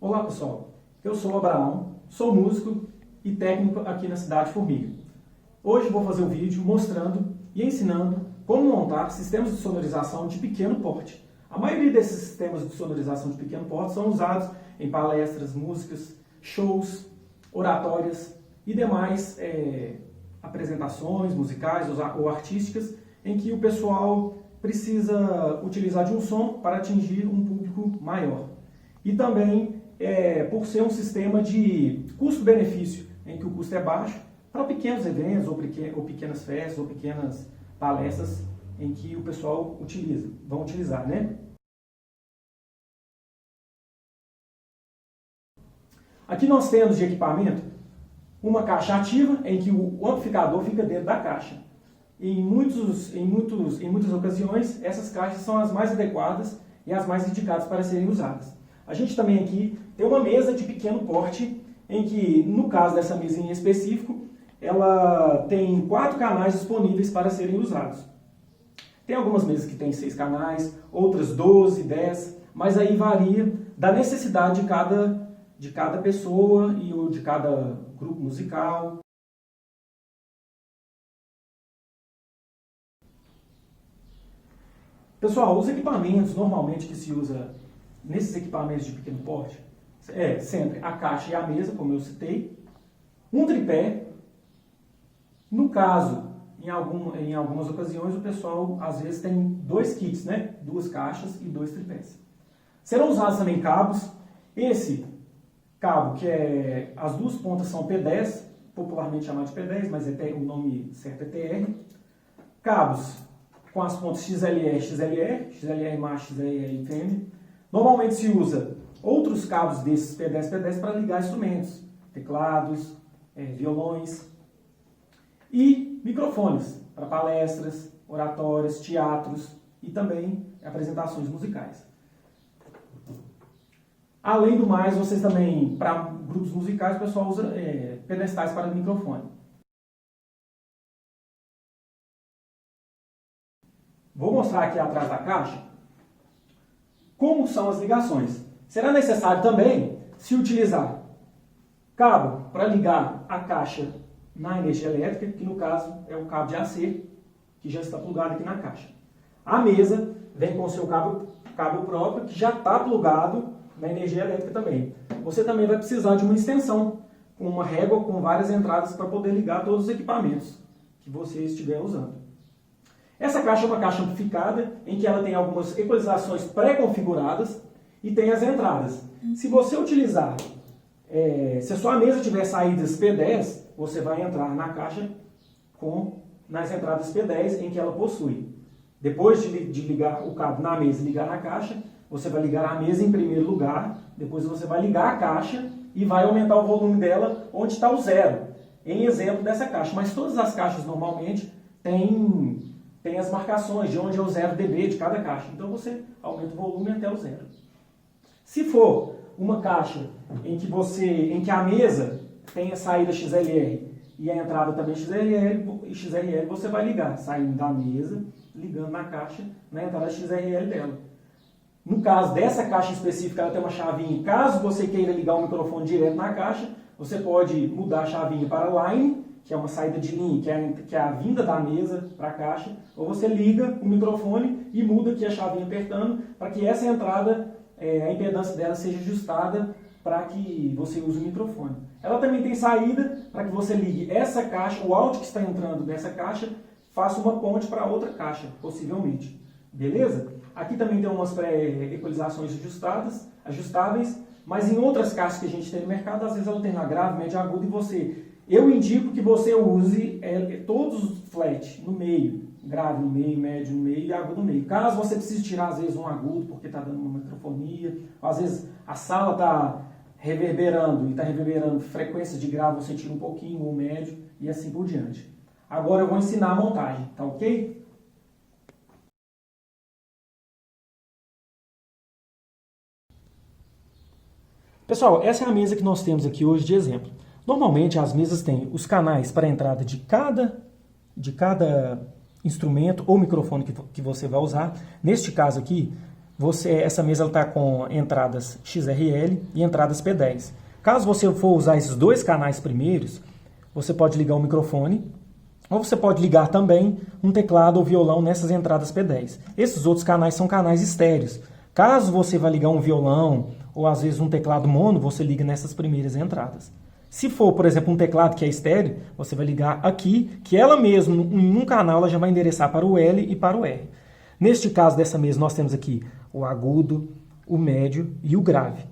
Olá pessoal, eu sou o Abraão, sou músico e técnico aqui na cidade de Formiga. Hoje vou fazer um vídeo mostrando e ensinando como montar sistemas de sonorização de pequeno porte. A maioria desses sistemas de sonorização de pequeno porte são usados em palestras, músicas, shows, oratórias e demais apresentações musicais ou artísticas em que o pessoal precisa utilizar de um som para atingir um público maior. E também por ser um sistema de custo-benefício, em que o custo é baixo, para pequenos eventos, ou pequenas festas, ou pequenas palestras em que o pessoal vão utilizar, né? Aqui nós temos de equipamento uma caixa ativa, em que o amplificador fica dentro da caixa. Em muitas ocasiões, essas caixas são as mais adequadas e as mais indicadas para serem usadas. A gente também aqui tem uma mesa de pequeno porte, em que, no caso dessa mesa em específico, ela tem 4 canais disponíveis para serem usados. Tem algumas mesas que têm 6 canais, outras 12, 10, mas aí varia da necessidade de cada pessoa ou de cada grupo musical. Pessoal, os equipamentos normalmente que se usa nesses equipamentos de pequeno porte é sempre a caixa e a mesa, como eu citei, um tripé. No caso, em algumas ocasiões, o pessoal às vezes tem 2 kits, né? 2 caixas e 2 tripés. Serão usados também cabos. Esse cabo, que as 2 pontas são P10, popularmente chamado de P10, mas o nome certo é TR. Cabos com as pontas XLR, XLR, XLR macho, XLR fêmea. Normalmente se usa outros cabos desses P10 para ligar instrumentos, teclados, violões e microfones para palestras, oratórias, teatros e também apresentações musicais. Além do mais, vocês também, para grupos musicais, o pessoal usa pedestais para microfone. Vou mostrar aqui atrás da caixa como são as ligações. Será necessário também se utilizar cabo para ligar a caixa na energia elétrica, que no caso é o cabo de AC, que já está plugado aqui na caixa. A mesa vem com o seu cabo próprio, que já está plugado na energia elétrica também. Você também vai precisar de uma extensão, com uma régua com várias entradas para poder ligar todos os equipamentos que você estiver usando. Essa caixa é uma caixa amplificada, em que ela tem algumas equalizações pré-configuradas e tem as entradas. Se você utilizar, se a sua mesa tiver saídas P10, você vai entrar na caixa nas entradas P10 em que ela possui. Depois de ligar o cabo na mesa e ligar na caixa, você vai ligar a mesa em primeiro lugar, depois você vai ligar a caixa e vai aumentar o volume dela onde está o 0, em exemplo dessa caixa. Mas todas as caixas normalmente têm as marcações de onde é o 0 dB de cada caixa. Então você aumenta o volume até o 0. Se for uma caixa em que a mesa tem a saída XLR e a entrada também XLR, você vai ligar, saindo da mesa, ligando na caixa, na entrada XLR dela. No caso dessa caixa específica, ela tem uma chavinha. Caso você queira ligar o microfone direto na caixa, você pode mudar a chavinha para line, que é uma saída de linha, que é a vinda da mesa para a caixa, ou você liga o microfone e muda aqui a chavinha apertando, para que essa entrada, a impedância dela seja ajustada para que você use o microfone. Ela também tem saída para que você ligue essa caixa, o áudio que está entrando nessa caixa, faça uma ponte para outra caixa, possivelmente. Beleza? Aqui também tem umas pré-equalizações ajustáveis, mas em outras caixas que a gente tem no mercado, às vezes ela tem na grave, média, aguda, eu indico que você use todos os flat no meio, grave no meio, médio no meio e agudo no meio. Caso você precise tirar, às vezes, um agudo, porque está dando uma microfonia, ou às vezes a sala está reverberando, e está reverberando frequência de grave, você tira um pouquinho, ou médio, e assim por diante. Agora eu vou ensinar a montagem, tá ok? Pessoal, essa é a mesa que nós temos aqui hoje de exemplo. Normalmente as mesas têm os canais para a entrada de cada instrumento ou microfone que você vai usar. Neste caso aqui, essa mesa está com entradas XRL e entradas P10. Caso você for usar esses dois canais primeiros, você pode ligar o microfone, ou você pode ligar também um teclado ou violão nessas entradas P10. Esses outros canais são canais estéreos. Caso você vá ligar um violão ou às vezes um teclado mono, você liga nessas primeiras entradas. Se for, por exemplo, um teclado que é estéreo, você vai ligar aqui, que ela mesmo, em um canal, ela já vai endereçar para o L e para o R. Neste caso dessa mesa, nós temos aqui o agudo, o médio e o grave.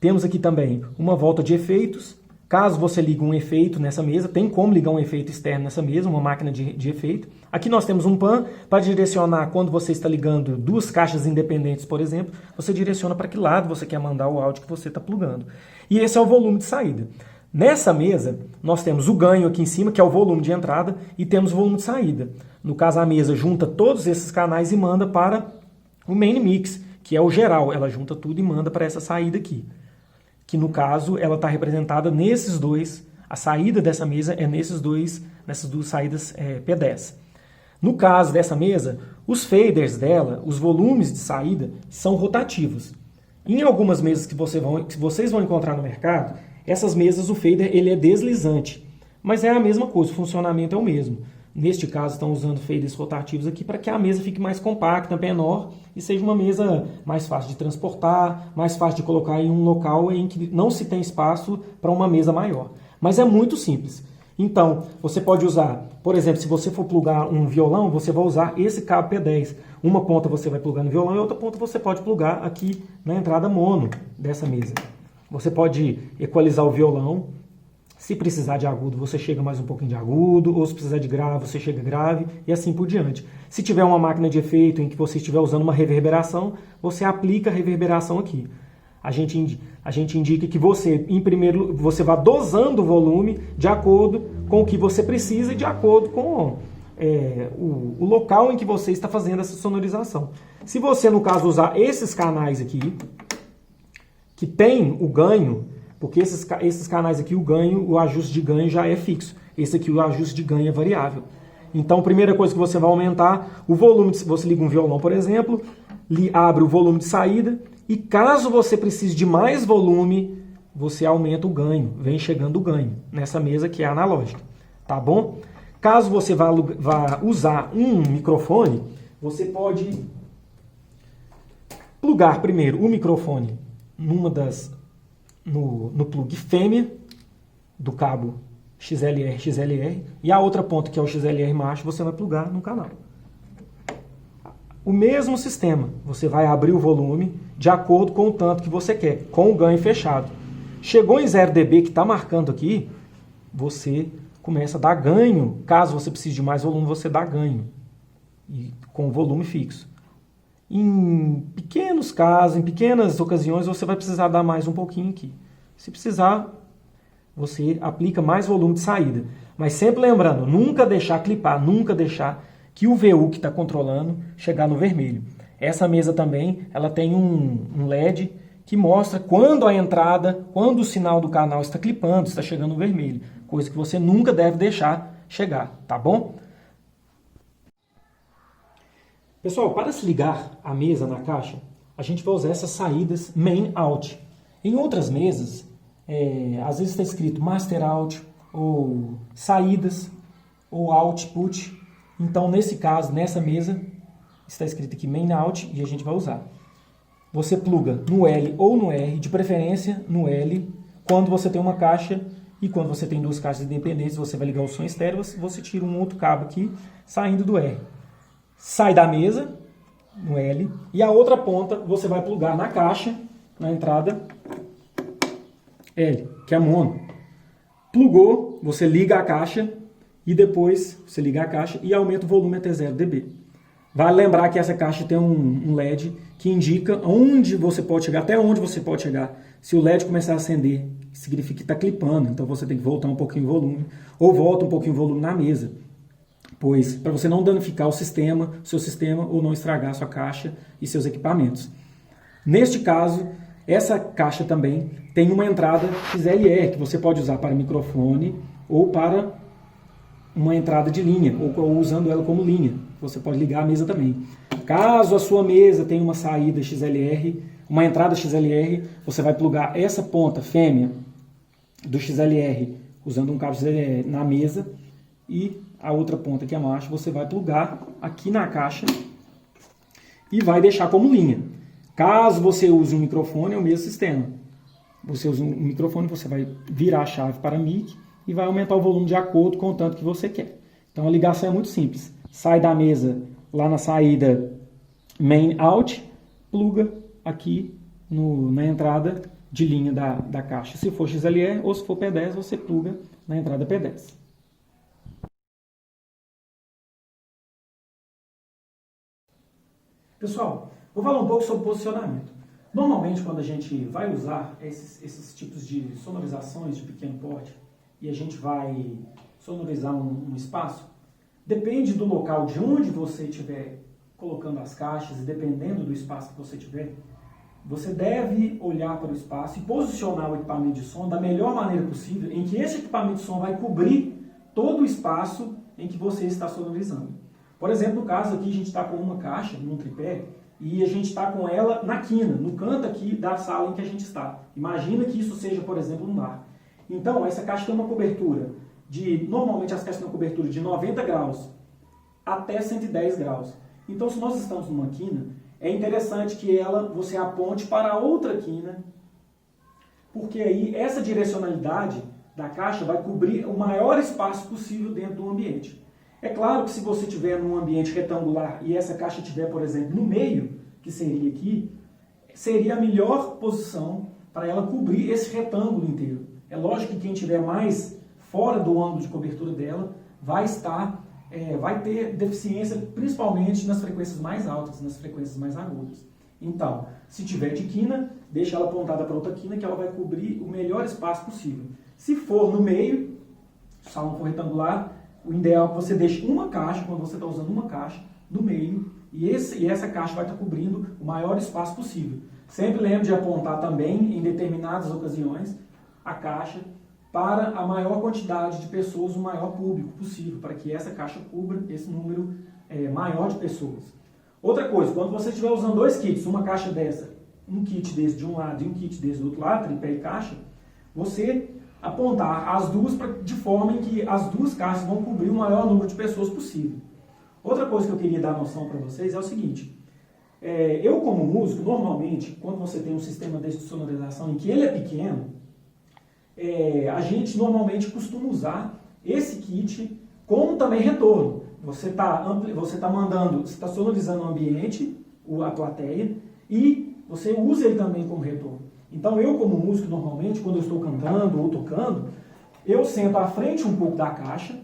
Temos aqui também uma volta de efeitos. Caso você ligue um efeito nessa mesa, tem como ligar um efeito externo nessa mesa, uma máquina de efeito. Aqui nós temos um pan para direcionar quando você está ligando duas caixas independentes, por exemplo, você direciona para que lado você quer mandar o áudio que você está plugando. E esse é o volume de saída. Nessa mesa, nós temos o ganho aqui em cima, que é o volume de entrada, e temos o volume de saída. No caso, a mesa junta todos esses canais e manda para o main mix, que é o geral. Ela junta tudo e manda para essa saída aqui. Que no caso, ela está representada nesses dois, a saída dessa mesa é nessas duas saídas P10. No caso dessa mesa, os faders dela, os volumes de saída, são rotativos. Em algumas mesas que vocês vão encontrar no mercado, essas mesas, o fader ele é deslizante, mas é a mesma coisa, o funcionamento é o mesmo. Neste caso, estão usando faders rotativos aqui para que a mesa fique mais compacta, menor e seja uma mesa mais fácil de transportar, mais fácil de colocar em um local em que não se tem espaço para uma mesa maior. Mas é muito simples. Então, você pode usar, por exemplo, se você for plugar um violão, você vai usar esse cabo P10. Uma ponta você vai plugar no violão e outra ponta você pode plugar aqui na entrada mono dessa mesa. Você pode equalizar o violão. Se precisar de agudo, você chega mais um pouquinho de agudo, ou se precisar de grave, você chega grave, e assim por diante. Se tiver uma máquina de efeito em que você estiver usando uma reverberação, você aplica a reverberação aqui. A gente indica que você, você vá dosando o volume de acordo com o que você precisa e de acordo com o local em que você está fazendo essa sonorização. Se você, no caso, usar esses canais aqui, que tem o ganho, porque esses canais aqui, o ajuste de ganho já é fixo. Esse aqui, o ajuste de ganho é variável. Então, a primeira coisa que você vai aumentar, o volume, se você liga um violão, por exemplo, abre o volume de saída, e caso você precise de mais volume, você aumenta o ganho, vem chegando o ganho, nessa mesa que é analógica, tá bom? Caso você vá usar um microfone, você pode plugar primeiro o microfone no plug fêmea do cabo XLR, e a outra ponta, que é o XLR macho, você vai plugar no canal. O mesmo sistema, você vai abrir o volume de acordo com o tanto que você quer, com o ganho fechado. Chegou em 0 dB, que está marcando aqui, você começa a dar ganho. Caso você precise de mais volume, você dá ganho, e com o volume fixo. Em pequenos casos, em pequenas ocasiões, você vai precisar dar mais um pouquinho aqui. Se precisar, você aplica mais volume de saída. Mas sempre lembrando, nunca deixar clipar, nunca deixar que o VU que está controlando chegar no vermelho. Essa mesa também, ela tem um LED que mostra quando a entrada, quando o sinal do canal está clipando, está chegando no vermelho. Coisa que você nunca deve deixar chegar, tá bom? Pessoal, para se ligar a mesa na caixa, a gente vai usar essas saídas main out. Em outras mesas, às vezes está escrito master out, ou saídas, ou output. Então, nesse caso, nessa mesa, está escrito aqui main out e a gente vai usar. Você pluga no L ou no R, de preferência no L, quando você tem uma caixa, e quando você tem duas caixas independentes, você vai ligar o som estéreo, você tira um outro cabo aqui, saindo do R. Sai da mesa, no L, e a outra ponta você vai plugar na caixa, na entrada L, que é mono. Plugou, você liga a caixa, e depois você liga a caixa e aumenta o volume até 0 dB. Vale lembrar que essa caixa tem um LED que indica onde você pode chegar, até onde você pode chegar. Se o LED começar a acender, significa que está clipando, então você tem que voltar um pouquinho o volume, ou volta um pouquinho o volume na mesa. Pois, para você não danificar o seu sistema, ou não estragar a sua caixa e seus equipamentos. Neste caso, essa caixa também tem uma entrada XLR, que você pode usar para microfone ou para uma entrada de linha, ou usando ela como linha. Você pode ligar a mesa também. Caso a sua mesa tenha uma saída XLR, uma entrada XLR, você vai plugar essa ponta fêmea do XLR usando um cabo XLR na mesa e a outra ponta que é macho você vai plugar aqui na caixa e vai deixar como linha. Caso você use um microfone, é o mesmo sistema. Você usa um microfone, você vai virar a chave para mic e vai aumentar o volume de acordo com o tanto que você quer. Então a ligação é muito simples. Sai da mesa lá na saída main out, pluga aqui na entrada de linha da caixa. Se for XLR ou se for P10, você pluga na entrada P10. Pessoal, vou falar um pouco sobre posicionamento. Normalmente, quando a gente vai usar esses tipos de sonorizações de pequeno porte e a gente vai sonorizar um espaço, depende do local de onde você estiver colocando as caixas e dependendo do espaço que você tiver, você deve olhar para o espaço e posicionar o equipamento de som da melhor maneira possível, em que esse equipamento de som vai cobrir todo o espaço em que você está sonorizando. Por exemplo, no caso aqui, a gente está com uma caixa, num tripé, e a gente está com ela na quina, no canto aqui da sala em que a gente está. Imagina que isso seja, por exemplo, um bar. Então, essa caixa tem uma cobertura normalmente as caixas têm uma cobertura de 90 graus até 110 graus. Então, se nós estamos numa quina, é interessante que você aponte para outra quina, porque aí essa direcionalidade da caixa vai cobrir o maior espaço possível dentro do ambiente. É claro que se você estiver num ambiente retangular e essa caixa estiver, por exemplo, no meio, que seria aqui, seria a melhor posição para ela cobrir esse retângulo inteiro. É lógico que quem estiver mais fora do ângulo de cobertura dela vai ter deficiência principalmente nas frequências mais altas, nas frequências mais agudas. Então, se tiver de quina, deixa ela apontada para outra quina que ela vai cobrir o melhor espaço possível. Se for no meio, se o salão for retangular, o ideal é que você deixe uma caixa, quando você está usando uma caixa, no meio, e essa caixa vai estar cobrindo o maior espaço possível. Sempre lembre de apontar também, em determinadas ocasiões, a caixa para a maior quantidade de pessoas, o maior público possível, para que essa caixa cubra esse número maior de pessoas. Outra coisa, quando você estiver usando dois kits, uma caixa dessa, um kit desse de um lado e um kit desse do outro lado, tripé e caixa, você apontar as duas de forma em que as duas caixas vão cobrir o maior número de pessoas possível. Outra coisa que eu queria dar noção para vocês é o seguinte, eu como músico, normalmente, quando você tem um sistema desse de sonorização em que ele é pequeno, a gente normalmente costuma usar esse kit como também retorno. Você está sonorizando o ambiente, a plateia, e você usa ele também como retorno. Então eu como músico, normalmente, quando eu estou cantando ou tocando, eu sento à frente um pouco da caixa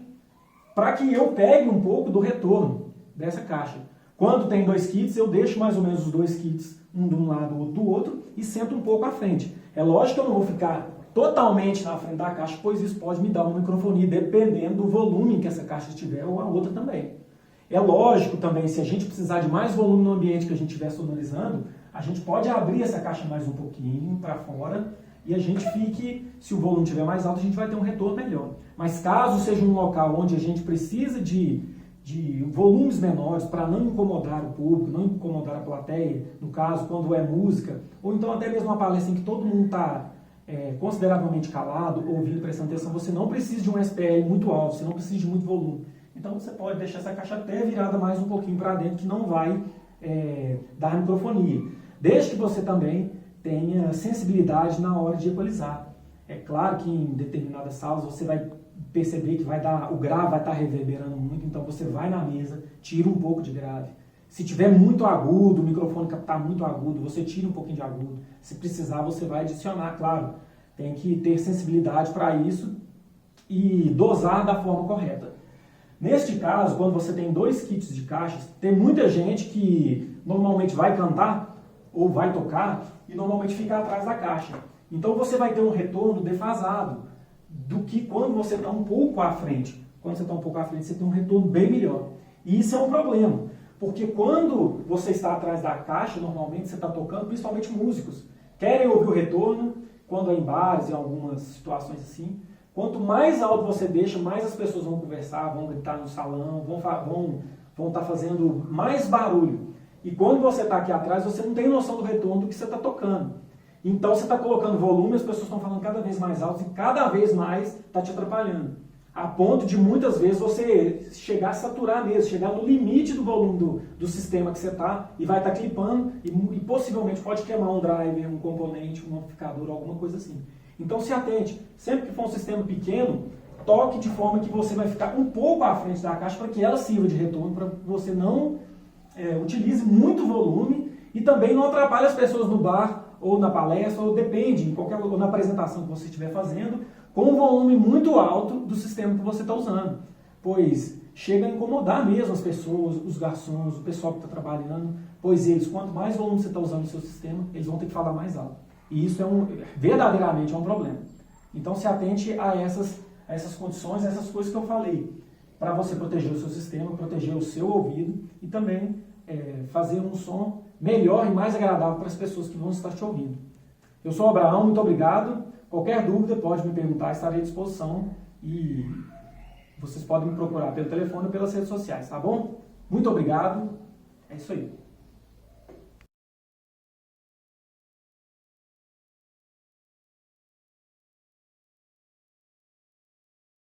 para que eu pegue um pouco do retorno dessa caixa. Quando tem dois kits, eu deixo mais ou menos os dois kits, um de um lado, outro do outro, e sento um pouco à frente. É lógico que eu não vou ficar totalmente na frente da caixa, pois isso pode me dar uma microfonia, dependendo do volume que essa caixa estiver, ou a outra também. É lógico também, se a gente precisar de mais volume no ambiente que a gente estiver sonorizando, a gente pode abrir essa caixa mais um pouquinho para fora e a gente se o volume estiver mais alto, a gente vai ter um retorno melhor. Mas caso seja um local onde a gente precisa de volumes menores para não incomodar o público, não incomodar a plateia, no caso, quando é música, ou então até mesmo uma palestra em que todo mundo está consideravelmente calado, ouvindo, prestando atenção, você não precisa de um SPL muito alto, você não precisa de muito volume. Então você pode deixar essa caixa até virada mais um pouquinho para dentro, que não vai dar microfonia. Desde que você também tenha sensibilidade na hora de equalizar. É claro que em determinadas salas você vai perceber que o grave vai estar reverberando muito, então você vai na mesa, tira um pouco de grave. Se tiver muito agudo, o microfone captar muito agudo, você tira um pouquinho de agudo. Se precisar, você vai adicionar, claro. Tem que ter sensibilidade para isso e dosar da forma correta. Neste caso, quando você tem dois kits de caixas, tem muita gente que normalmente vai cantar ou vai tocar e normalmente fica atrás da caixa. Então você vai ter um retorno defasado do que quando você está um pouco à frente. Quando você está um pouco à frente, você tem um retorno bem melhor. E isso é um problema, porque quando você está atrás da caixa, normalmente você está tocando, principalmente músicos, querem ouvir o retorno, quando é em bares, em algumas situações assim. Quanto mais alto você deixa, mais as pessoas vão conversar, vão gritar no salão, vão estar fazendo mais barulho. E quando você está aqui atrás, você não tem noção do retorno do que você está tocando. Então você está colocando volume, as pessoas estão falando cada vez mais alto e cada vez mais está te atrapalhando. A ponto de muitas vezes você chegar a saturar mesmo, chegar no limite do volume do sistema que você está e vai estar clipando e possivelmente pode queimar um driver, um componente, um amplificador, alguma coisa assim. Então se atente, sempre que for um sistema pequeno, toque de forma que você vai ficar um pouco à frente da caixa para que ela sirva de retorno, para que você não utilize muito volume e também não atrapalhe as pessoas no bar ou na palestra, ou depende, ou na apresentação que você estiver fazendo, com um volume muito alto do sistema que você está usando. Pois chega a incomodar mesmo as pessoas, os garçons, o pessoal que está trabalhando, pois eles, quanto mais volume você está usando no seu sistema, eles vão ter que falar mais alto. E isso verdadeiramente é um problema. Então se atente a essas condições, a essas coisas que eu falei, para você proteger o seu sistema, proteger o seu ouvido e também fazer um som melhor e mais agradável para as pessoas que vão estar te ouvindo. Eu sou o Abraão, muito obrigado. Qualquer dúvida pode me perguntar, estarei à disposição e vocês podem me procurar pelo telefone ou pelas redes sociais, tá bom? Muito obrigado, é isso aí.